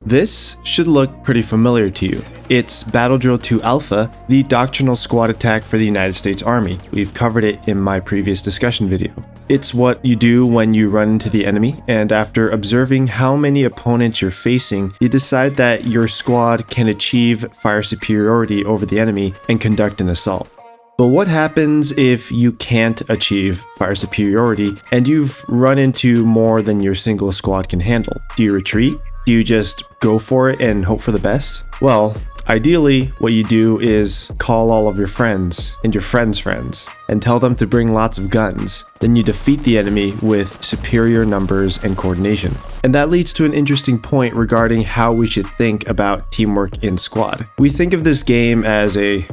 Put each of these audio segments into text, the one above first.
This should look pretty familiar to you. It's Battle Drill 2 Alpha, the doctrinal squad attack for the United States Army. We've covered it in my previous discussion video. It's what you do when you run into the enemy, and after observing how many opponents you're facing, you decide that your squad can achieve fire superiority over the enemy and conduct an assault. But what happens if you can't achieve fire superiority and you've run into more than your single squad can handle? Do you retreat? Do you just go for it and hope for the best? Well, ideally, what you do is call all of your friends and your friends' friends and tell them to bring lots of guns. Then you defeat the enemy with superior numbers and coordination. And that leads to an interesting point regarding how we should think about teamwork in squad. We think of this game as a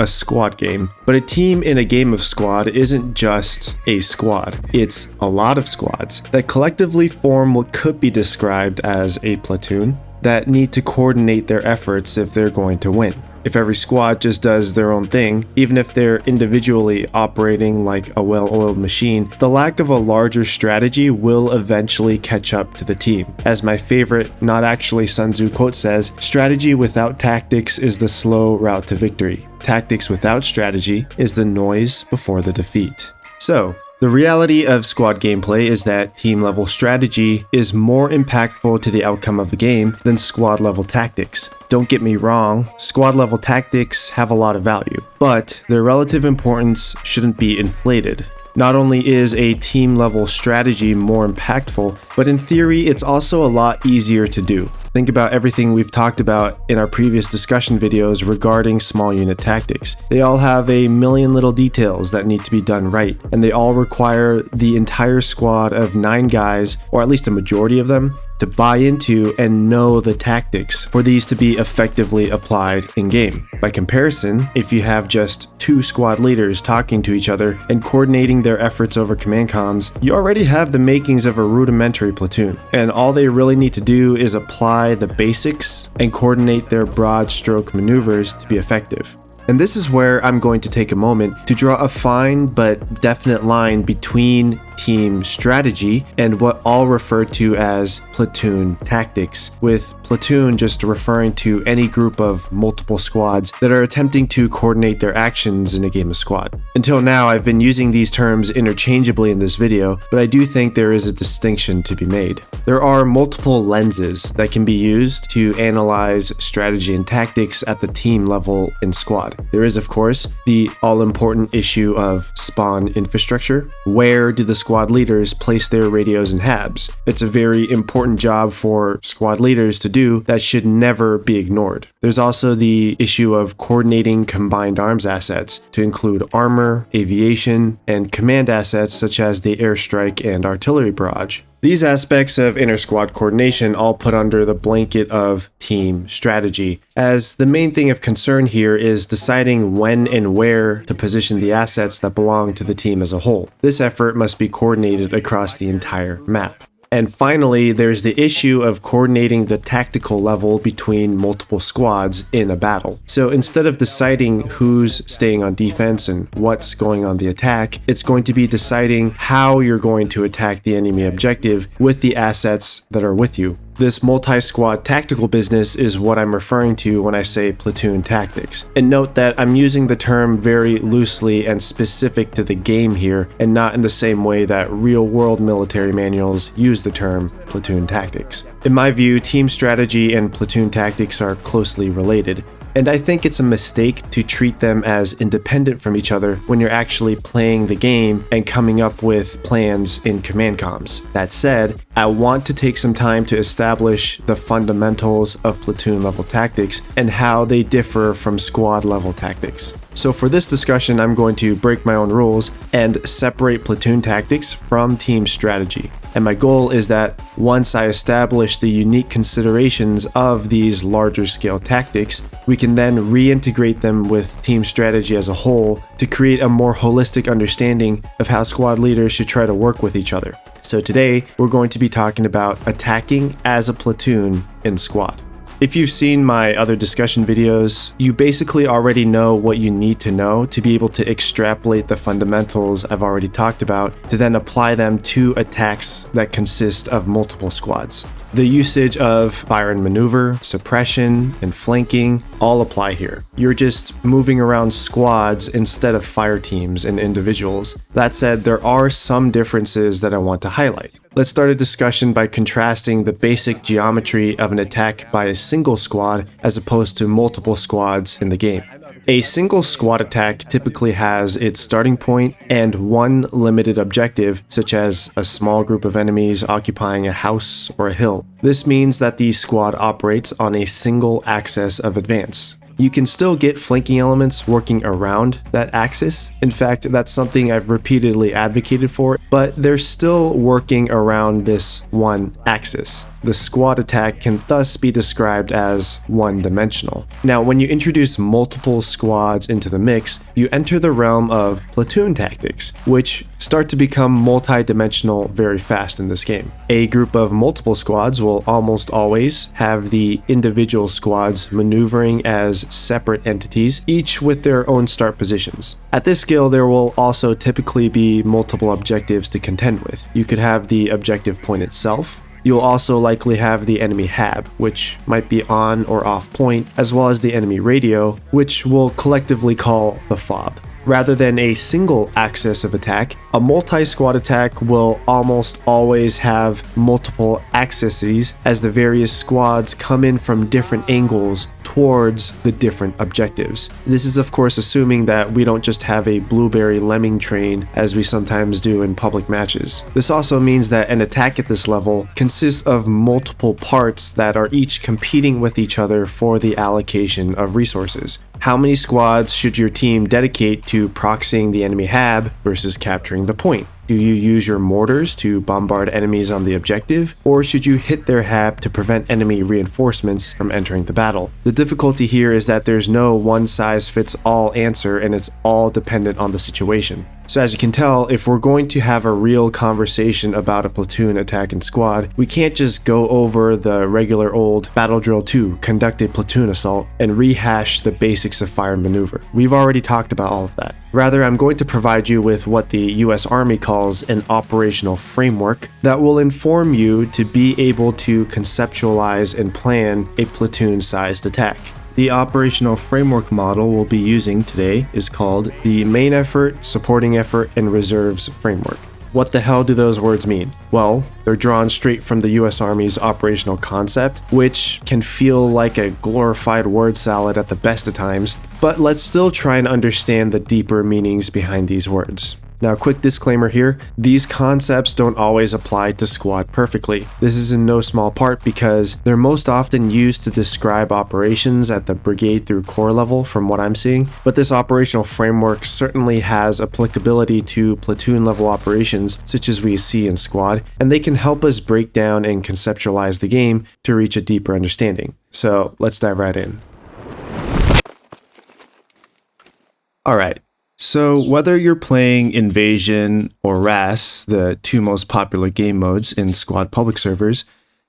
squad game, but a team in a game of squad isn't just a squad. It's a lot of squads that collectively form what could be described as a platoon that need to coordinate their efforts if they're going to win. If every squad just does their own thing, even if they're individually operating like a well-oiled machine, the lack of a larger strategy will eventually catch up to the team. As my favorite, not actually Sun Tzu quote says, strategy without tactics is the slow route to victory. Tactics without strategy is the noise before the defeat. So, the reality of squad gameplay is that team-level strategy is more impactful to the outcome of the game than squad-level tactics. Don't get me wrong, squad-level tactics have a lot of value, but their relative importance shouldn't be inflated. Not only is a team-level strategy more impactful, but in theory, it's also a lot easier to do. Think about everything we've talked about in our previous discussion videos regarding small unit tactics. They all have a million little details that need to be done right, and they all require the entire squad of 9 guys, or at least a majority of them, to buy into and know the tactics for these to be effectively applied in-game. By comparison, if you have just 2 squad leaders talking to each other and coordinating their efforts over command comms, you already have the makings of a rudimentary platoon, and all they really need to do is apply the basics and coordinate their broad stroke maneuvers to be effective. And this is where I'm going to take a moment to draw a fine but definite line between team strategy and what I'll refer to as platoon tactics, with platoon just referring to any group of multiple squads that are attempting to coordinate their actions in a game of squad. Until now, I've been using these terms interchangeably in this video, but I do think there is a distinction to be made. There are multiple lenses that can be used to analyze strategy and tactics at the team level in squad. There is, of course, the all-important issue of spawn infrastructure. Where do the squad leaders place their radios and habs? It's a very important job for squad leaders to do that should never be ignored. There's also the issue of coordinating combined arms assets to include armor, aviation, and command assets such as the airstrike and artillery barrage. These aspects of inter-squad coordination all put under the blanket of team strategy, as the main thing of concern here is deciding when and where to position the assets that belong to the team as a whole. This effort must be coordinated across the entire map. And finally, there's the issue of coordinating the tactical level between multiple squads in a battle. So instead of deciding who's staying on defense and what's going on the attack, it's going to be deciding how you're going to attack the enemy objective with the assets that are with you. This multi-squad tactical business is what I'm referring to when I say platoon tactics. And note that I'm using the term very loosely and specific to the game here, and not in the same way that real-world military manuals use the term platoon tactics. In my view, team strategy and platoon tactics are closely related. And I think it's a mistake to treat them as independent from each other when you're actually playing the game and coming up with plans in command comms. That said, I want to take some time to establish the fundamentals of platoon level tactics and how they differ from squad level tactics. So for this discussion, I'm going to break my own rules and separate platoon tactics from team strategy. And my goal is that once I establish the unique considerations of these larger scale tactics, we can then reintegrate them with team strategy as a whole to create a more holistic understanding of how squad leaders should try to work with each other. So today, we're going to be talking about attacking as a platoon in squad. If you've seen my other discussion videos, you basically already know what you need to know to be able to extrapolate the fundamentals I've already talked about to then apply them to attacks that consist of multiple squads. The usage of fire and maneuver, suppression, and flanking all apply here. You're just moving around squads instead of fire teams and individuals. That said, there are some differences that I want to highlight. Let's start a discussion by contrasting the basic geometry of an attack by a single squad as opposed to multiple squads in the game. A single squad attack typically has its starting point and one limited objective, such as a small group of enemies occupying a house or a hill. This means that the squad operates on a single axis of advance. You can still get flanking elements working around that axis. In fact, that's something I've repeatedly advocated for, but they're still working around this one axis. The squad attack can thus be described as one-dimensional. Now, when you introduce multiple squads into the mix, you enter the realm of platoon tactics, which start to become multi-dimensional very fast in this game. A group of multiple squads will almost always have the individual squads maneuvering as separate entities, each with their own start positions. At this scale, there will also typically be multiple objectives to contend with. You could have the objective point itself. You'll also likely have the enemy HAB, which might be on or off point, as well as the enemy radio, which we'll collectively call the FOB. Rather than a single axis of attack, a multi-squad attack will almost always have multiple axes as the various squads come in from different angles towards the different objectives. This is of course assuming that we don't just have a blueberry lemming train as we sometimes do in public matches. This also means that an attack at this level consists of multiple parts that are each competing with each other for the allocation of resources. How many squads should your team dedicate to proxying the enemy HAB versus capturing the point? Do you use your mortars to bombard enemies on the objective, or should you hit their HAB to prevent enemy reinforcements from entering the battle? The difficulty here is that there's no one-size-fits-all answer and it's all dependent on the situation. So as you can tell, if we're going to have a real conversation about a platoon attack and squad, we can't just go over the regular old Battle Drill 2, conduct a platoon assault, and rehash the basics of fire and maneuver. We've already talked about all of that. Rather, I'm going to provide you with what the US Army calls an operational framework that will inform you to be able to conceptualize and plan a platoon-sized attack. The operational framework model we'll be using today is called the Main Effort, Supporting Effort, and Reserves Framework. What the hell do those words mean? Well, they're drawn straight from the US Army's operational concept, which can feel like a glorified word salad at the best of times, but let's still try and understand the deeper meanings behind these words. Now, quick disclaimer here, these concepts don't always apply to squad perfectly. This is in no small part because they're most often used to describe operations at the brigade through corps level from what I'm seeing, but this operational framework certainly has applicability to platoon level operations such as we see in squad, and they can help us break down and conceptualize the game to reach a deeper understanding. So let's dive right in. Alright. So whether you're playing Invasion or RAS, the two most popular game modes in squad public servers,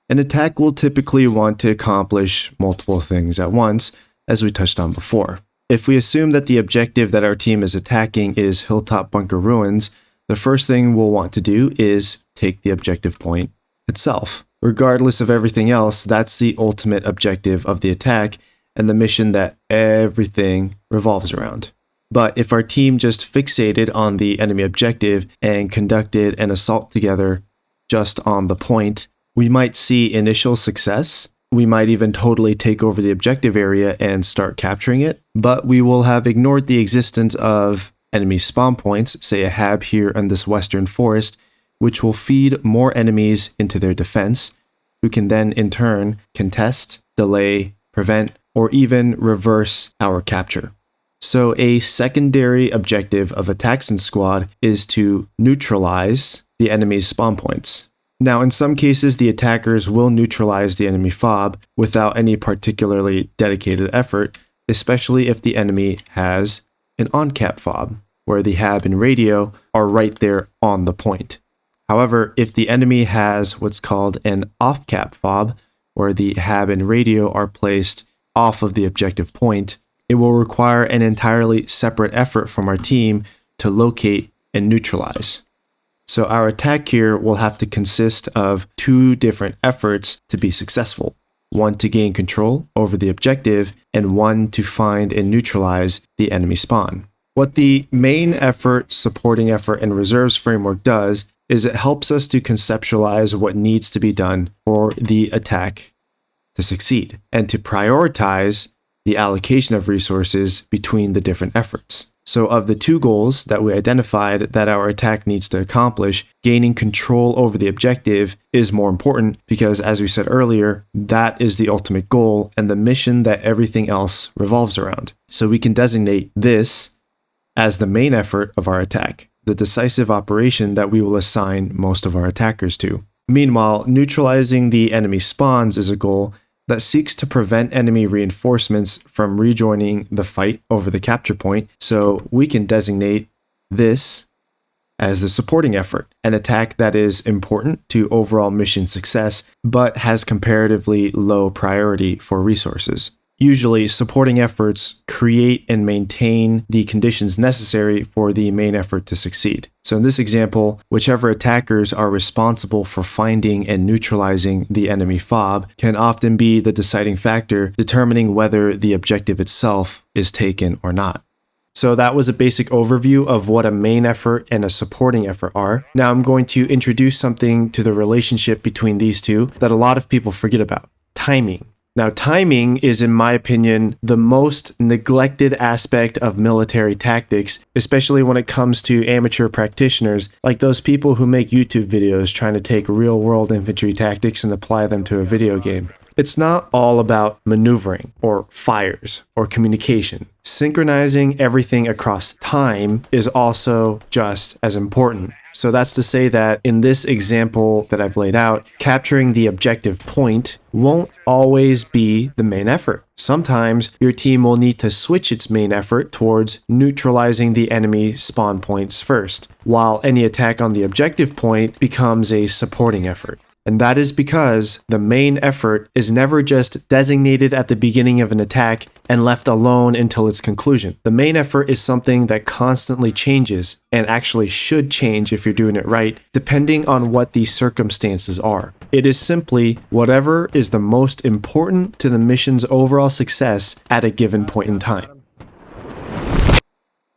an attack will typically want to accomplish multiple things at once, as we touched on before. If we assume that the objective that our team is attacking is Hilltop Bunker Ruins, the first thing we'll want to do is take the objective point itself. Regardless of everything else, that's the ultimate objective of the attack and the mission that everything revolves around. But if our team just fixated on the enemy objective and conducted an assault together just on the point, we might see initial success. We might even totally take over the objective area and start capturing it, but we will have ignored the existence of enemy spawn points, say a HAB here in this western forest, which will feed more enemies into their defense, who can then in turn contest, delay, prevent, or even reverse our capture. So a secondary objective of attacks in squad is to neutralize the enemy's spawn points. Now, in some cases, the attackers will neutralize the enemy FOB without any particularly dedicated effort, especially if the enemy has an on-cap FOB, where the HAB and radio are right there on the point. However, if the enemy has what's called an off-cap FOB, where the hab and radio are placed off of the objective point, it will require an entirely separate effort from our team to locate and neutralize. So our attack here will have to consist of two different efforts to be successful. One to gain control over the objective, and one to find and neutralize the enemy spawn. What the main effort, supporting effort, and reserves framework does is it helps us to conceptualize what needs to be done for the attack to succeed, and to prioritize the allocation of resources between the different efforts. So of the two goals that we identified that our attack needs to accomplish, gaining control over the objective is more important because, as we said earlier, that is the ultimate goal and the mission that everything else revolves around. So we can designate this as the main effort of our attack, the decisive operation that we will assign most of our attackers to. Meanwhile, neutralizing the enemy spawns is a goal that seeks to prevent enemy reinforcements from rejoining the fight over the capture point, so we can designate this as the supporting effort, an attack that is important to overall mission success, but has comparatively low priority for resources. Usually, supporting efforts create and maintain the conditions necessary for the main effort to succeed. So in this example, whichever attackers are responsible for finding and neutralizing the enemy fob can often be the deciding factor determining whether the objective itself is taken or not. So that was a basic overview of what a main effort and a supporting effort are. Now I'm going to introduce something to the relationship between these two that a lot of people forget about: timing. Now, timing is, in my opinion, the most neglected aspect of military tactics, especially when it comes to amateur practitioners, like those people who make YouTube videos trying to take real-world infantry tactics and apply them to a video game. It's not all about maneuvering or fires or communication. Synchronizing everything across time is also just as important. So that's to say that in this example that I've laid out, capturing the objective point won't always be the main effort. Sometimes your team will need to switch its main effort towards neutralizing the enemy spawn points first, while any attack on the objective point becomes a supporting effort. And that is because the main effort is never just designated at the beginning of an attack and left alone until its conclusion. The main effort is something that constantly changes, and actually should change if you're doing it right, depending on what the circumstances are. It is simply whatever is the most important to the mission's overall success at a given point in time.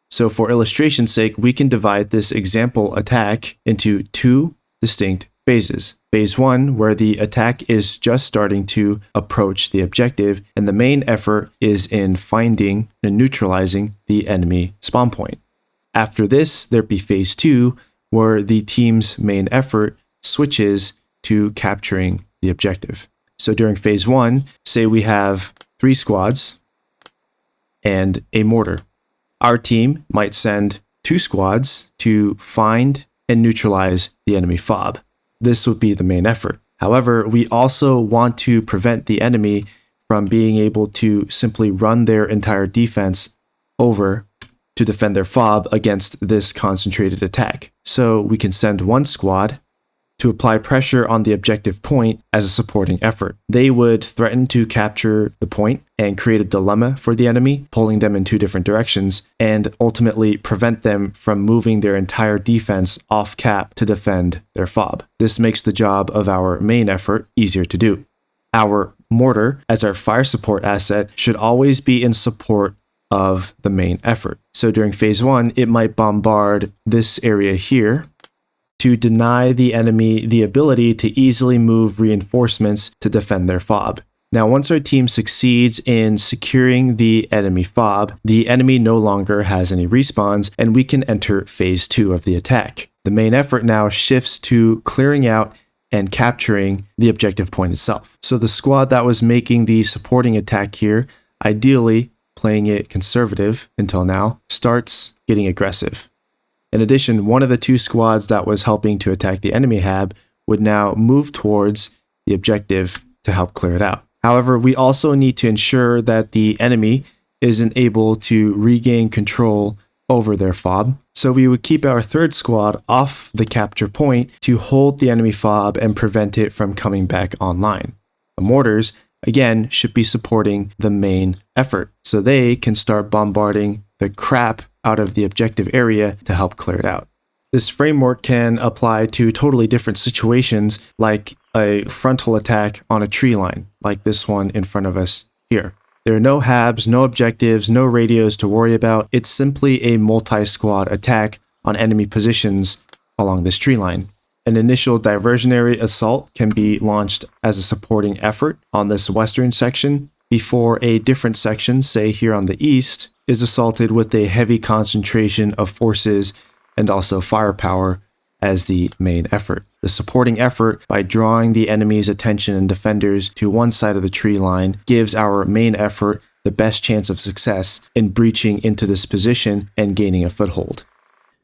So for illustration's sake, we can divide this example attack into two distinct phases. Phase 1, where the attack is just starting to approach the objective, and the main effort is in finding and neutralizing the enemy spawn point. After this, there'd be Phase 2, where the team's main effort switches to capturing the objective. So during Phase 1, say we have 3 squads and a mortar. Our team might send 2 squads to find and neutralize the enemy fob. This would be the main effort. However, we also want to prevent the enemy from being able to simply run their entire defense over to defend their fob against this concentrated attack. So we can send 1 squad to apply pressure on the objective point as a supporting effort. They would threaten to capture the point and create a dilemma for the enemy, pulling them in 2 different directions, and ultimately prevent them from moving their entire defense off cap to defend their fob. This makes the job of our main effort easier to do. Our mortar, as our fire support asset, should always be in support of the main effort. So during Phase 1, it might bombard this area here to deny the enemy the ability to easily move reinforcements to defend their fob. Now, once our team succeeds in securing the enemy fob, the enemy no longer has any respawns, and we can enter Phase 2 of the attack. The main effort now shifts to clearing out and capturing the objective point itself. So the squad that was making the supporting attack here, ideally playing it conservative until now, starts getting aggressive. In addition, one of the 2 squads that was helping to attack the enemy hab would now move towards the objective to help clear it out. However, we also need to ensure that the enemy isn't able to regain control over their fob. So we would keep our 3rd squad off the capture point to hold the enemy fob and prevent it from coming back online. The mortars, again, should be supporting the main effort, so they can start bombarding the crap out of the objective area to help clear it out. This framework can apply to totally different situations, like a frontal attack on a tree line, like this one in front of us here. There are no habs, no objectives, no radios to worry about. It's simply a multi-squad attack on enemy positions along this tree line. An initial diversionary assault can be launched as a supporting effort on this western section before a different section, say here on the east, is assaulted with a heavy concentration of forces and also firepower as the main effort. The supporting effort, by drawing the enemy's attention and defenders to one side of the tree line, gives our main effort the best chance of success in breaching into this position and gaining a foothold.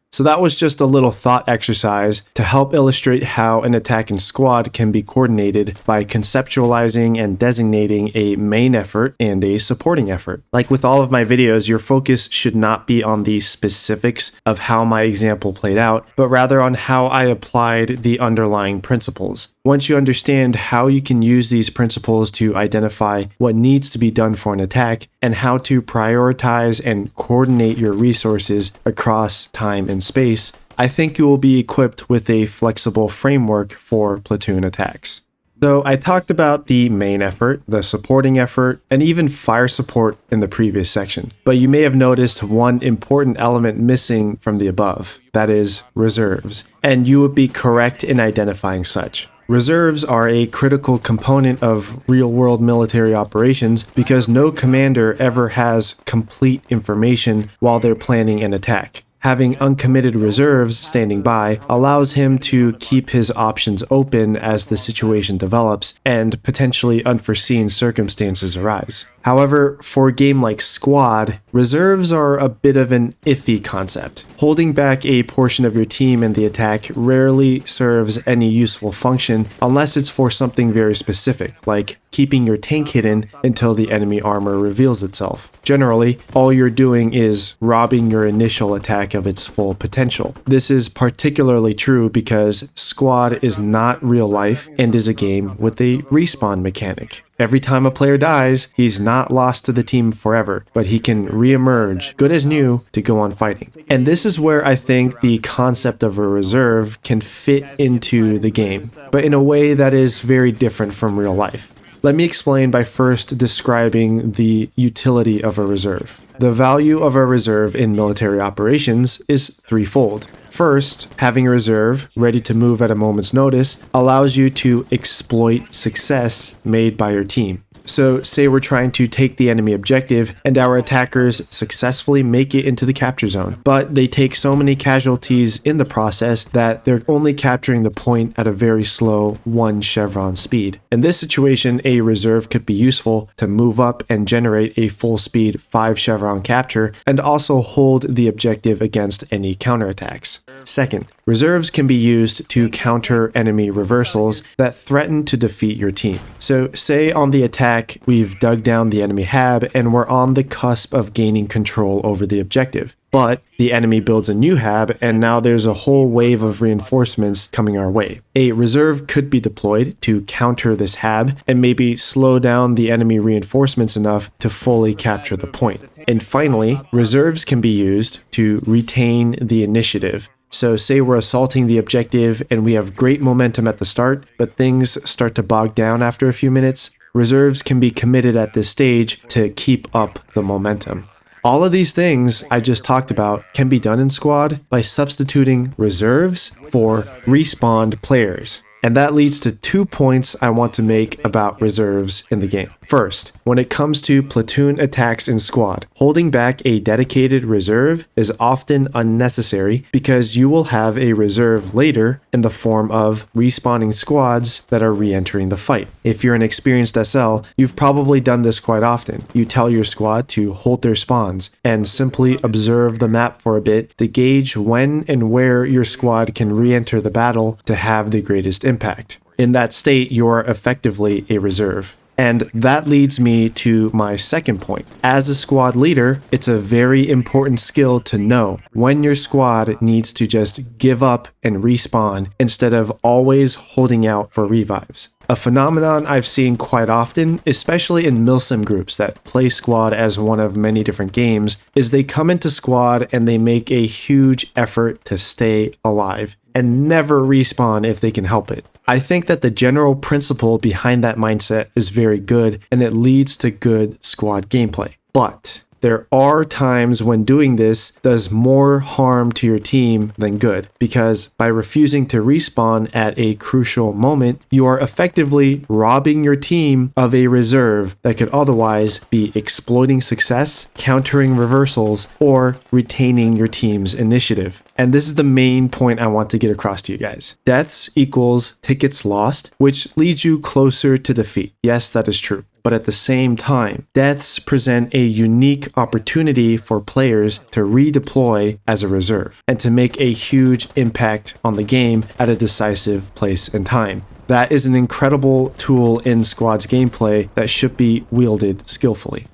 So that was just a little thought exercise to help illustrate how an attacking squad can be coordinated by conceptualizing and designating a main effort and a supporting effort. Like with all of my videos, your focus should not be on the specifics of how my example played out, but rather on how I applied the underlying principles. Once you understand how you can use these principles to identify what needs to be done for an attack and how to prioritize and coordinate your resources across time and space, I think you will be equipped with a flexible framework for platoon attacks. So I talked about the main effort, the supporting effort, and even fire support in the previous section. But you may have noticed one important element missing from the above, that is reserves. And you would be correct in identifying such. Reserves are a critical component of real-world military operations because no commander ever has complete information while they're planning an attack. Having uncommitted reserves standing by allows him to keep his options open as the situation develops and potentially unforeseen circumstances arise. However, for a game like Squad, reserves are a bit of an iffy concept. Holding back a portion of your team in the attack rarely serves any useful function unless it's for something very specific, like keeping your tank hidden until the enemy armor reveals itself. Generally, all you're doing is robbing your initial attack of its full potential. This is particularly true because Squad is not real life and is a game with a respawn mechanic. Every time a player dies, he's not lost to the team forever, but he can re-emerge, good as new, to go on fighting. And this is where I think the concept of a reserve can fit into the game, but in a way that is very different from real life. Let me explain by first describing the utility of a reserve. The value of a reserve in military operations is threefold. First, having a reserve ready to move at a moment's notice allows you to exploit success made by your team. So say we're trying to take the enemy objective and our attackers successfully make it into the capture zone, but they take so many casualties in the process that they're only capturing the point at a very slow 1 chevron speed. In this situation, a reserve could be useful to move up and generate a full speed 5 chevron capture and also hold the objective against any counterattacks. Second, reserves can be used to counter enemy reversals that threaten to defeat your team. So say on the attack, we've dug down the enemy hab and we're on the cusp of gaining control over the objective. But the enemy builds a new hab and now there's a whole wave of reinforcements coming our way. A reserve could be deployed to counter this hab and maybe slow down the enemy reinforcements enough to fully capture the point. And finally, reserves can be used to retain the initiative. So say we're assaulting the objective and we have great momentum at the start, but things start to bog down after a few minutes. Reserves can be committed at this stage to keep up the momentum. All of these things I just talked about can be done in Squad by substituting reserves for respawned players. And that leads to 2 points I want to make about reserves in the game. First, when it comes to platoon attacks in Squad, holding back a dedicated reserve is often unnecessary because you will have a reserve later in the form of respawning squads that are re-entering the fight. If you're an experienced SL, you've probably done this quite often. You tell your squad to hold their spawns and simply observe the map for a bit to gauge when and where your squad can re-enter the battle to have the greatest impact. In that state, you are effectively a reserve. And that leads me to my second point. As a squad leader, it's a very important skill to know when your squad needs to just give up and respawn instead of always holding out for revives. A phenomenon I've seen quite often, especially in milsim groups that play squad as one of many different games, is they come into squad and they make a huge effort to stay alive and never respawn if they can help it. I think that the general principle behind that mindset is very good and it leads to good squad gameplay. But there are times when doing this does more harm to your team than good, because by refusing to respawn at a crucial moment, you are effectively robbing your team of a reserve that could otherwise be exploiting success, countering reversals, or retaining your team's initiative. And this is the main point I want to get across to you guys. Deaths equals tickets lost, which leads you closer to defeat. Yes, that is true. But at the same time, deaths present a unique opportunity for players to redeploy as a reserve and to make a huge impact on the game at a decisive place and time. That is an incredible tool in squad's gameplay that should be wielded skillfully.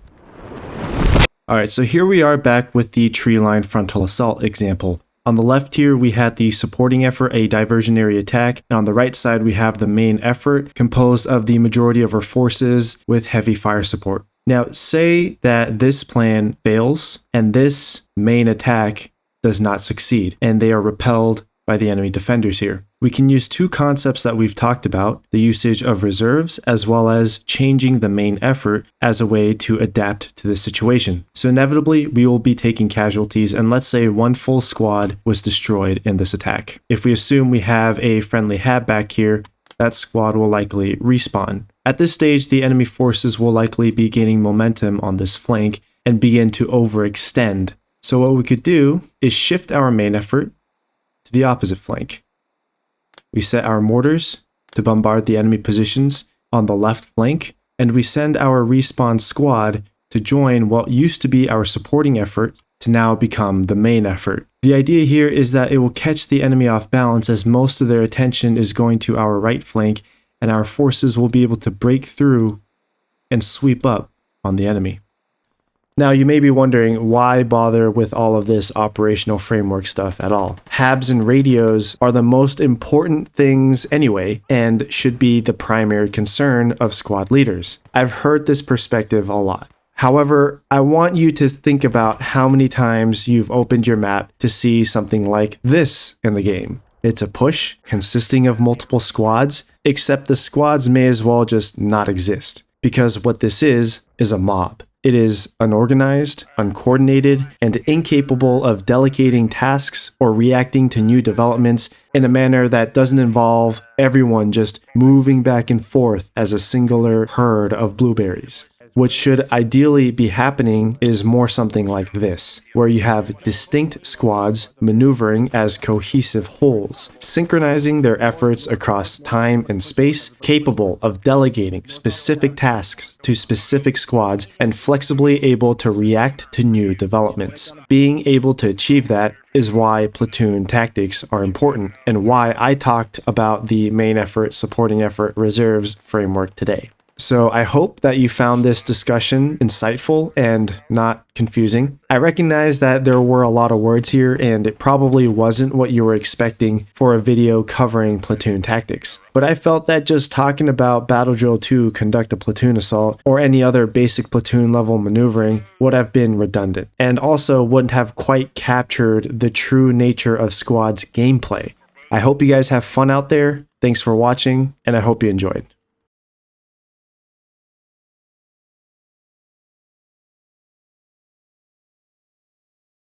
Alright, so here we are back with the tree line frontal assault example. On the left here, we had the supporting effort, a diversionary attack, and on the right side, we have the main effort, composed of the majority of our forces with heavy fire support. Now, say that this plan fails, and this main attack does not succeed, and they are repelled by the enemy defenders here. We can use two concepts that we've talked about, the usage of reserves as well as changing the main effort as a way to adapt to the situation. So inevitably, we will be taking casualties, and let's say one full squad was destroyed in this attack. If we assume we have a friendly hab back here, that squad will likely respawn. At this stage, the enemy forces will likely be gaining momentum on this flank and begin to overextend. So what we could do is shift our main effort to the opposite flank. We set our mortars to bombard the enemy positions on the left flank, and we send our respawn squad to join what used to be our supporting effort to now become the main effort. The idea here is that it will catch the enemy off balance, as most of their attention is going to our right flank, and our forces will be able to break through and sweep up on the enemy. Now, you may be wondering, why bother with all of this operational framework stuff at all? Habs and radios are the most important things anyway, and should be the primary concern of squad leaders. I've heard this perspective a lot. However, I want you to think about how many times you've opened your map to see something like this in the game. It's a push consisting of multiple squads, except the squads may as well just not exist, because what this is a mob. It is unorganized, uncoordinated, and incapable of delegating tasks or reacting to new developments in a manner that doesn't involve everyone just moving back and forth as a singular herd of blueberries. What should ideally be happening is more something like this, where you have distinct squads maneuvering as cohesive wholes, synchronizing their efforts across time and space, capable of delegating specific tasks to specific squads, and flexibly able to react to new developments. Being able to achieve that is why platoon tactics are important, and why I talked about the main effort, supporting effort, reserves framework today. So I hope that you found this discussion insightful and not confusing. I recognize that there were a lot of words here, and it probably wasn't what you were expecting for a video covering platoon tactics. But I felt that just talking about Battle Drill 2 Conduct a Platoon Assault or any other basic platoon level maneuvering would have been redundant, and also wouldn't have quite captured the true nature of squad's gameplay. I hope you guys have fun out there. Thanks for watching, and I hope you enjoyed.